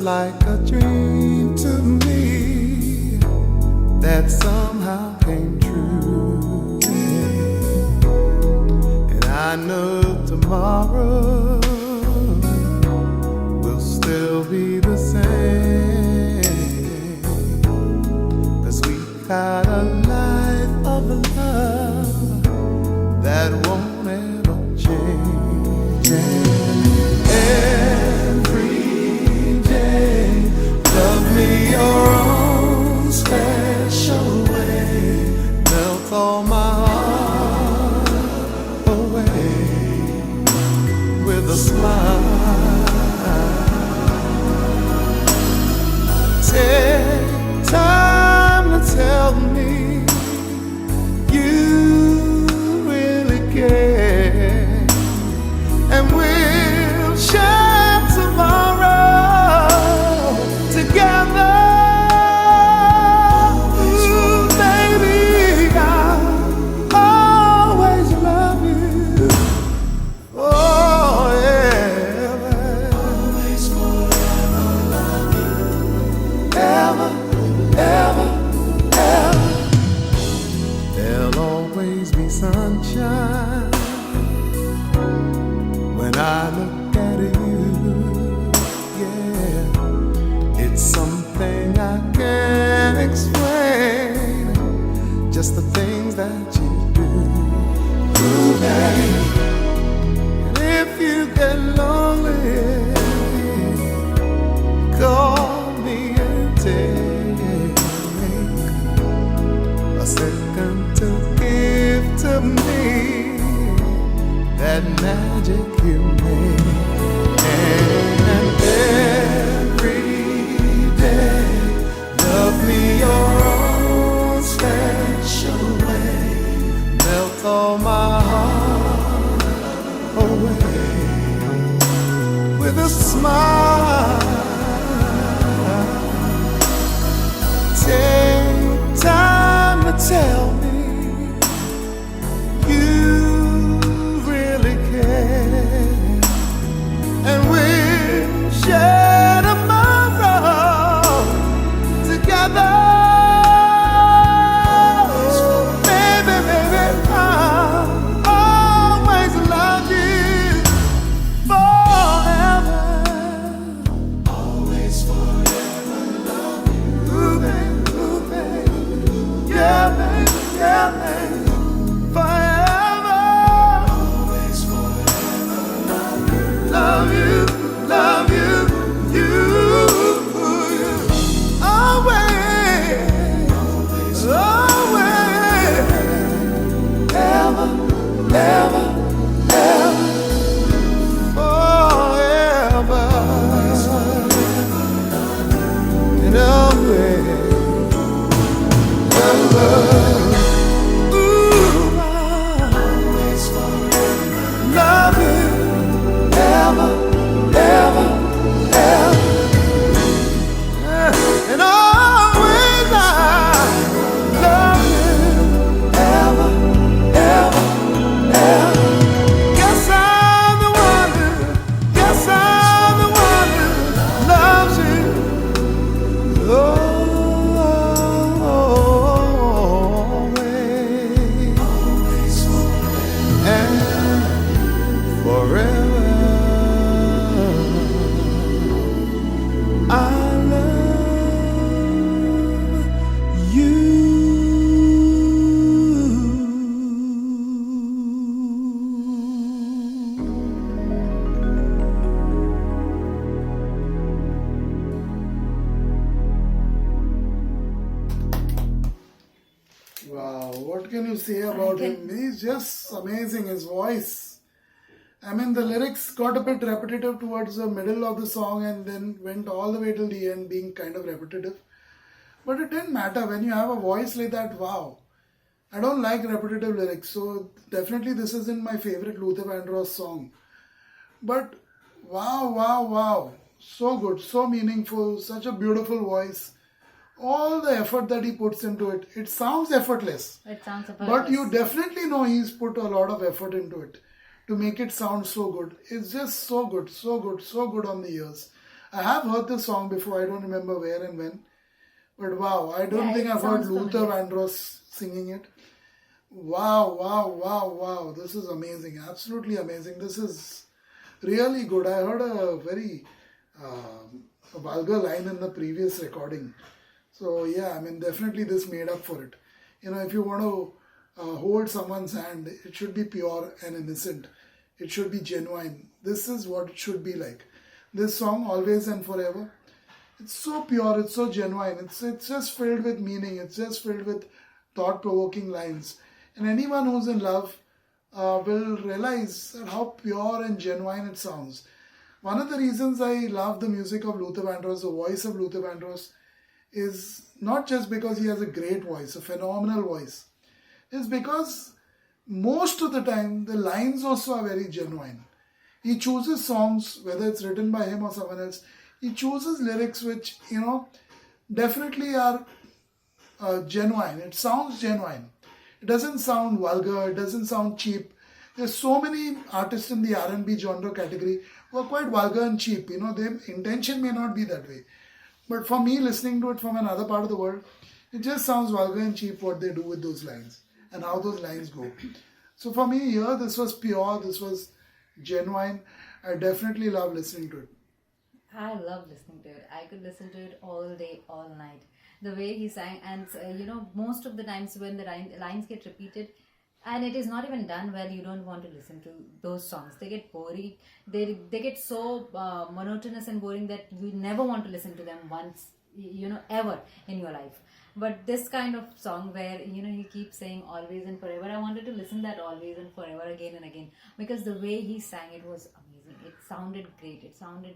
like a dream to me that somehow came true. And I know tomorrow will still be the same, 'cause we got a life of love that won't ever change. Every day, love me your own special way. Melt all my heart away with a smile. Take time to tell me you really care, and we'll share tomorrow together. Ooh, baby, I'll always love you. Forever. Always forever love you. Ever, ever, ever. There'll always be sunshine when I look at you. Yeah, it's something I can't explain, just the things that you do. Ooh, babe. And if you get lonely, call me and take a second to give to me that magic you made. And every day, love me your own special way. Melt all my heart away with a smile. Take time to tell me you really care, and we'll share tomorrow together. Baby, baby, I'll always love you forever. Always forever love you. Ooh, baby, yeah, baby, yeah, baby. Forever. Always forever love you. Love you, love you, you. Always, always, ever, ever, ever, forever. And always, ever. Ooh, always forever love you, ever, ever, ever. And always I love you, ever, ever, ever. Yes, I'm the one who, yes, I'm the one who loves you. Always and forever. I love you. Wow, what can you say about him? He's just amazing, his voice. I mean, the lyrics got a bit repetitive towards the middle of the song and then went all the way till the end being kind of repetitive. But it didn't matter when you have a voice like that. Wow. I don't like repetitive lyrics, so definitely this isn't my favorite Luther Vandross song. But wow, wow, wow. So good, so meaningful, such a beautiful voice. All the effort that he puts into it. It sounds effortless. It sounds effortless. But you definitely know he's put a lot of effort into it to make it sound so good. It's just so good, so good, so good on the ears. I have heard this song before, I don't remember where and when. But wow, I don't think it I've heard sounds Luther familiar. Vandross singing it. Wow, wow, wow, wow. This is amazing. Absolutely amazing. This is really good. I heard a very vulgar line in the previous recording. So, yeah, I mean, definitely this made up for it. You know, if you want to hold someone's hand, it should be pure and innocent. It should be genuine. This is what it should be like. This song, Always and Forever, it's so pure, it's so genuine, it's just filled with meaning, it's just filled with thought-provoking lines. And anyone who's in love will realize that how pure and genuine it sounds. One of the reasons I love the music of Luther Vandross, the voice of Luther Vandross, is not just because he has a great voice, a phenomenal voice. It's because most of the time the lines also are very genuine. He chooses songs, whether it's written by him or someone else, he chooses lyrics which, definitely are genuine. It sounds genuine. It doesn't sound vulgar. It doesn't sound cheap. There's so many artists in the R&B genre category who are quite vulgar and cheap. Their intention may not be that way. But for me, listening to it from another part of the world, it just sounds vulgar and cheap what they do with those lines and how those lines go. So for me, here, this was pure. This was genuine. I definitely love listening to it. I love listening to it. I could listen to it all day, all night. The way he sang, and most of the times when the lines get repeated, and it is not even done well, you don't want to listen to those songs. They get boring. They get so monotonous and boring that you never want to listen to them once, ever in your life. But this kind of song where he keeps saying always and forever, I wanted to listen that always and forever again and again, because the way he sang it was amazing. It sounded great. It sounded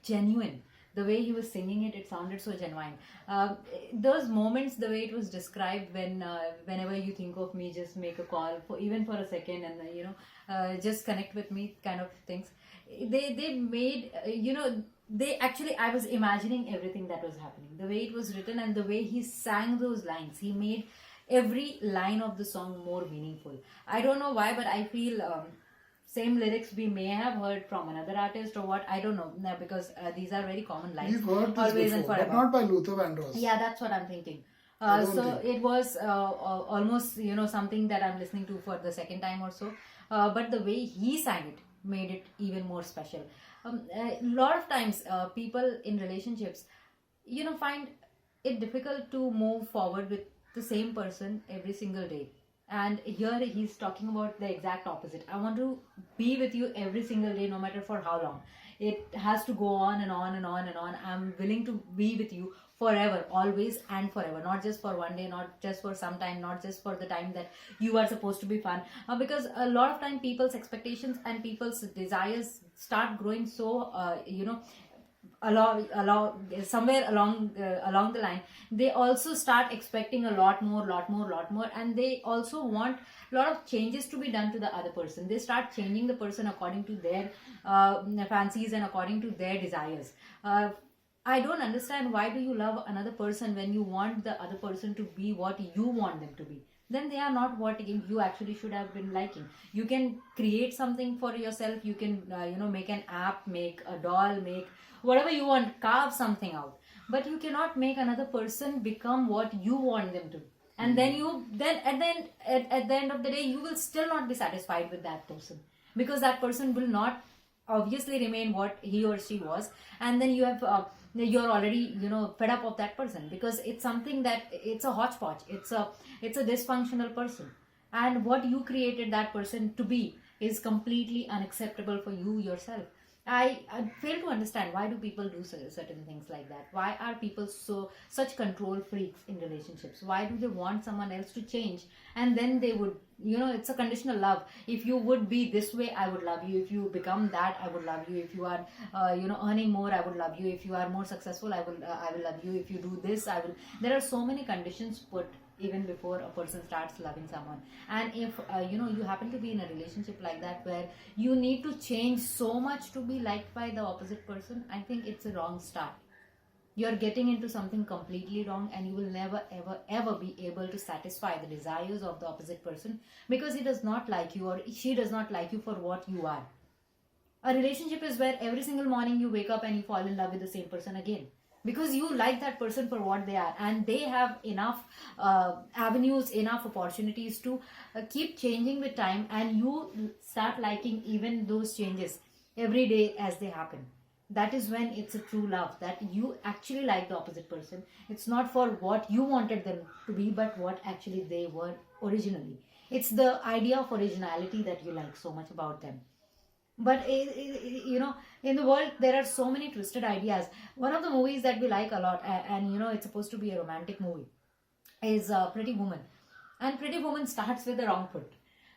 genuine. The way he was singing it, it sounded so genuine. Those moments, the way it was described, whenever you think of me, just make a call for even for a second, and just connect with me, kind of things. They made they actually, I was imagining everything that was happening. The way it was written and the way he sang those lines, he made every line of the song more meaningful. I don't know why, but I feel. Same lyrics we may have heard from another artist or what, I don't know, because these are very common lines. We've heard this Always before, and forever, but not by Luther Vandross. Yeah, that's what I'm thinking. It was almost something that I'm listening to for the second time or so. But the way he sang it made it even more special. A lot of times, people in relationships, find it difficult to move forward with the same person every single day. And here he's talking about the exact opposite. I want to be with you every single day, no matter for how long. It has to go on and on and on and on. I'm willing to be with you forever, always and forever. Not just for one day, not just for some time, not just for the time that you are supposed to be fun. Because a lot of time people's expectations and people's desires start growing so, somewhere along the line, they also start expecting a lot more, and they also want a lot of changes to be done to the other person. They start changing the person according to their fancies and according to their desires. I don't understand, why do you love another person when you want the other person to be what you want them to be? Then they are not what you actually should have been liking. You can create something for yourself. You can make an app, make a doll, make whatever you want, carve something out. But you cannot make another person become what you want them to. And then at the end of the day, you will still not be satisfied with that person, because that person will not obviously remain what he or she was. And then you're already fed up of that person, because it's something that it's a hodgepodge. It's a dysfunctional person, and what you created that person to be is completely unacceptable for you yourself. I fail to understand, why do people do certain things like that? Why are people such control freaks in relationships? Why do they want someone else to change? And then they would, it's a conditional love. If you would be this way, I would love you. If you become that, I would love you. If you are, earning more, I would love you. If you are more successful, I will love you. If you do this, I will. There are so many conditions put even before a person starts loving someone. And if you happen to be in a relationship like that, where you need to change so much to be liked by the opposite person, I think it's a wrong start. You're getting into something completely wrong, and you will never ever be able to satisfy the desires of the opposite person, because he does not like you, or she does not like you for what you are. A relationship is where every single morning you wake up and you fall in love with the same person again, because you like that person for what they are, and they have enough avenues, enough opportunities to keep changing with time, and you start liking even those changes every day as they happen. That is when it's a true love, that you actually like the opposite person. It's not for what you wanted them to be, but what actually they were originally. It's the idea of originality that you like so much about them. But in the world there are so many twisted ideas. One of the movies that we like a lot, and it's supposed to be a romantic movie, is Pretty Woman. And Pretty Woman starts with the wrong foot.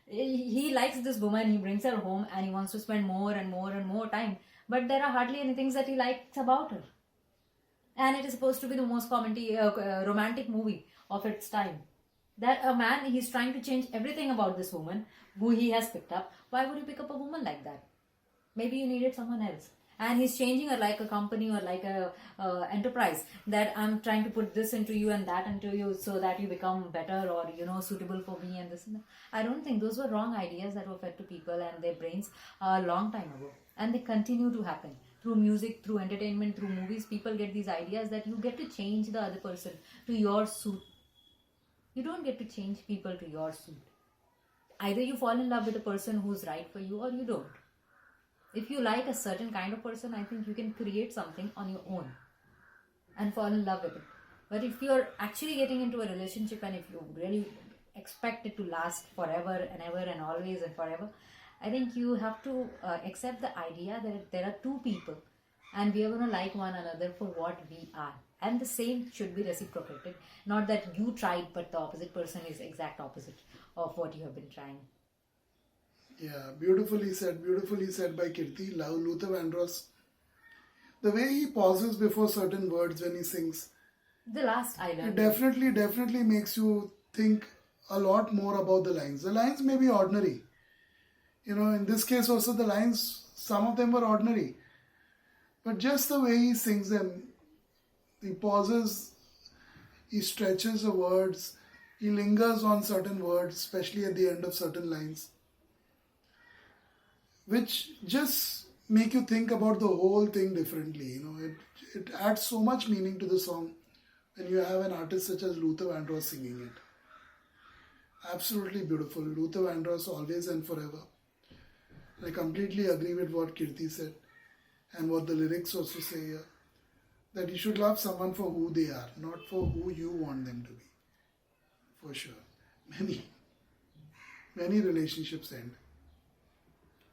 He likes this woman, he brings her home, and he wants to spend more and more and more time, but there are hardly any things that he likes about her. And it is supposed to be the most romantic movie of its time, that a man, he's trying to change everything about this woman who he has picked up. Why would you pick up a woman like that? Maybe you needed someone else. And he's changing her like a company or like a enterprise, that I'm trying to put this into you and that into you so that you become better, or suitable for me, and this and that. I don't think those were wrong ideas that were fed to people and their brains a long time ago, and they continue to happen through music, through entertainment, through movies. People get these ideas that you get to change the other person to your suit. You don't get to change people to your suit. Either you fall in love with a person who's right for you, or you don't. If you like a certain kind of person, I think you can create something on your own and fall in love with it. But if you're actually getting into a relationship, and if you really expect it to last forever and ever and always and forever, I think you have to accept the idea that there are two people, and we are going to like one another for what we are. And the same should be reciprocated. Not that you tried, but the opposite person is exact opposite of what you have been trying. Yeah, beautifully said by Kirti. Love Luther Vandross. The way he pauses before certain words when he sings. The last island. It definitely makes you think a lot more about the lines. The lines may be ordinary. In this case also the lines, some of them were ordinary. But just the way he sings them, he pauses, he stretches the words, he lingers on certain words, especially at the end of certain lines, which just make you think about the whole thing differently. It adds so much meaning to the song when you have an artist such as Luther Vandross singing it. Absolutely beautiful. Luther Vandross, always and forever. I completely agree with what Kirti said and what the lyrics also say here. That you should love someone for who they are, not for who you want them to be. For sure. Many relationships end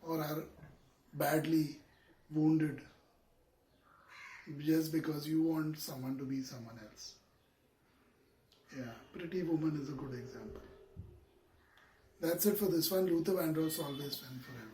or are badly wounded just because you want someone to be someone else. Yeah, Pretty Woman is a good example. That's it for this one. Luther Vandross, always and forever.